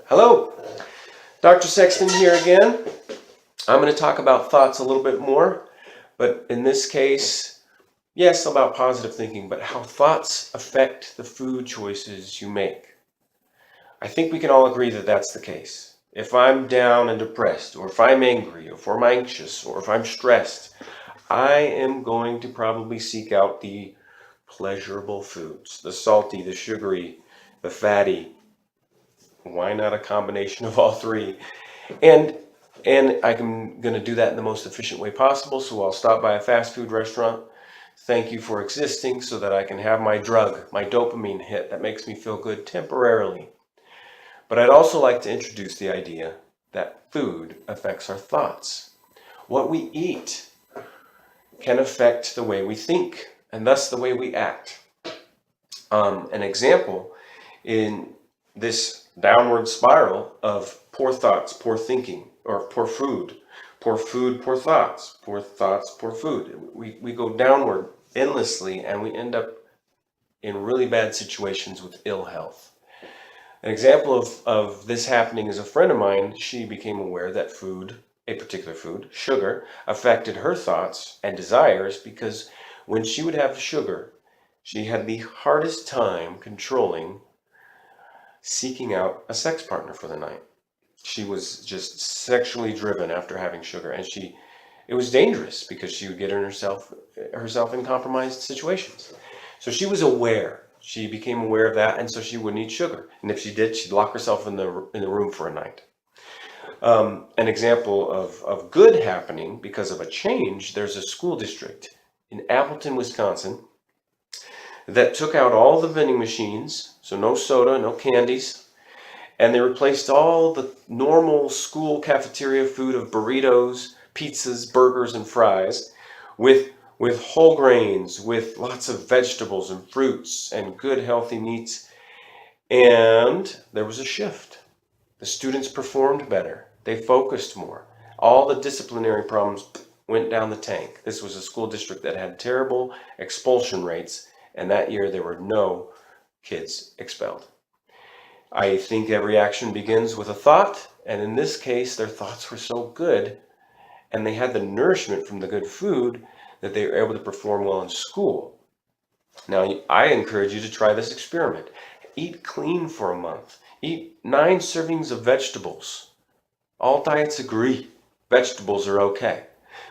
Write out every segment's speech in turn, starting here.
Hello, Dr. Sexton here again. I'm going to talk about thoughts a little bit more, but in this case, yes, about positive thinking, but how thoughts affect the food choices you make. I think we can all agree that that's the case. If I'm down and depressed, or if I'm angry, or if I'm anxious, or if I'm stressed, I am going to probably seek out the pleasurable foods, the salty, the sugary, the fatty. Why not a combination of all three? And and I'm going to do that in the most efficient way possible. So I'll stop by a fast food restaurant. Thank you for existing so that I can have my drug, my dopamine hit that makes me feel good temporarily. But I'd also like to introduce the idea that food affects our thoughts. What we eat can affect the way we think and thus the way we act. An example in this downward spiral of poor thoughts, poor thinking, or poor food, poor thoughts, poor food. We go downward endlessly and we end up in really bad situations with ill health. An example of this happening is a friend of mine. She became aware that food, a particular food, sugar, affected her thoughts and desires because when she would have sugar, she had the hardest time controlling seeking out a sex partner for the night. She was just sexually driven after having sugar, and it was dangerous because she would get herself in compromised situations. So she was aware. She became aware of that, and so she wouldn't eat sugar. And if she did, she'd lock herself in the room for a night. An example of good happening because of a change, there's a school district in Appleton, Wisconsin, that took out all the vending machines, so no soda, no candies, and they replaced all the normal school cafeteria food of burritos, pizzas, burgers, and fries with whole grains, with lots of vegetables and fruits and good healthy meats. And there was a shift. The students performed better. They focused more. All the disciplinary problems went down the tank. This was a school district that had terrible expulsion rates, and that year there were no kids expelled. I think every action begins with a thought, and in this case, their thoughts were so good and they had the nourishment from the good food that they were able to perform well in school. Now, I encourage you to try this experiment. Eat clean for a month. Eat 9 servings of vegetables. All diets agree vegetables are okay.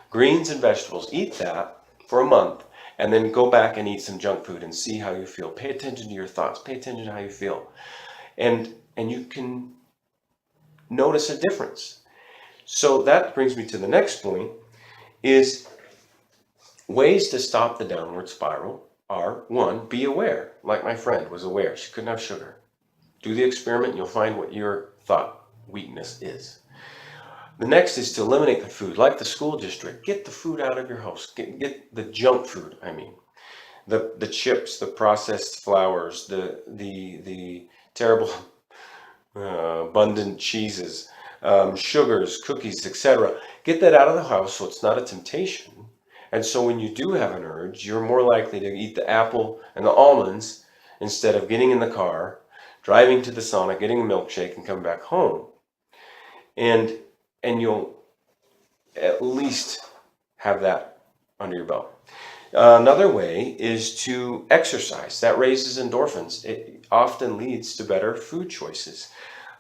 Greens and vegetables, eat that for a month and then go back and eat some junk food and see how you feel. Pay attention to your thoughts. Pay attention to how you feel. And you can notice a difference. So that brings me to the next point is ways to stop the downward spiral are one, be aware, like my friend was aware she couldn't have sugar. Do the experiment and you'll find what your thought weakness is. The next is to eliminate the food, like the school district. Get the food out of your house. Get the junk food, I mean. The chips, the processed flours, the terrible abundant cheeses, sugars, cookies, etc. Get that out of the house so it's not a temptation. And so when you do have an urge, you're more likely to eat the apple and the almonds instead of getting in the car, driving to the sauna, getting a milkshake, and coming back home. And you'll at least have that under your belt. Another way is to exercise. That raises endorphins. It often leads to better food choices.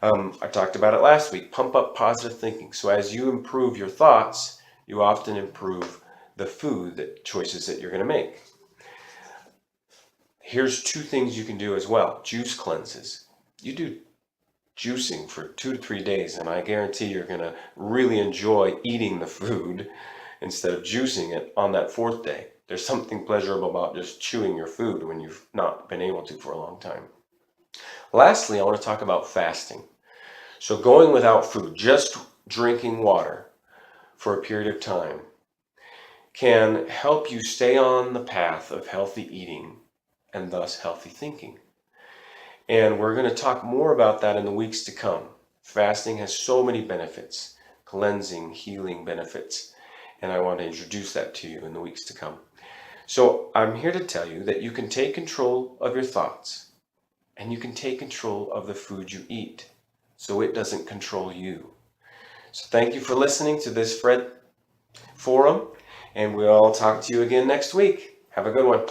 I talked about it last week. Pump up positive thinking. So as you improve your thoughts, you often improve the food choices that you're going to make. Here's 2 things you can do as well. Juice cleanses. You do juicing for 2 to 3 days, and I guarantee you're going to really enjoy eating the food instead of juicing it on that 4th day. There's something pleasurable about just chewing your food when you've not been able to for a long time. Lastly, I want to talk about fasting. So going without food, just drinking water for a period of time can help you stay on the path of healthy eating and thus healthy thinking. And we're going to talk more about that in the weeks to come. Fasting has so many benefits, cleansing, healing benefits, and I want to introduce that to you in the weeks to come. So I'm here to tell you that you can take control of your thoughts and you can take control of the food you eat. so it doesn't control you. So thank you for listening to this Fred Forum, and we'll talk to you again next week. Have a good one.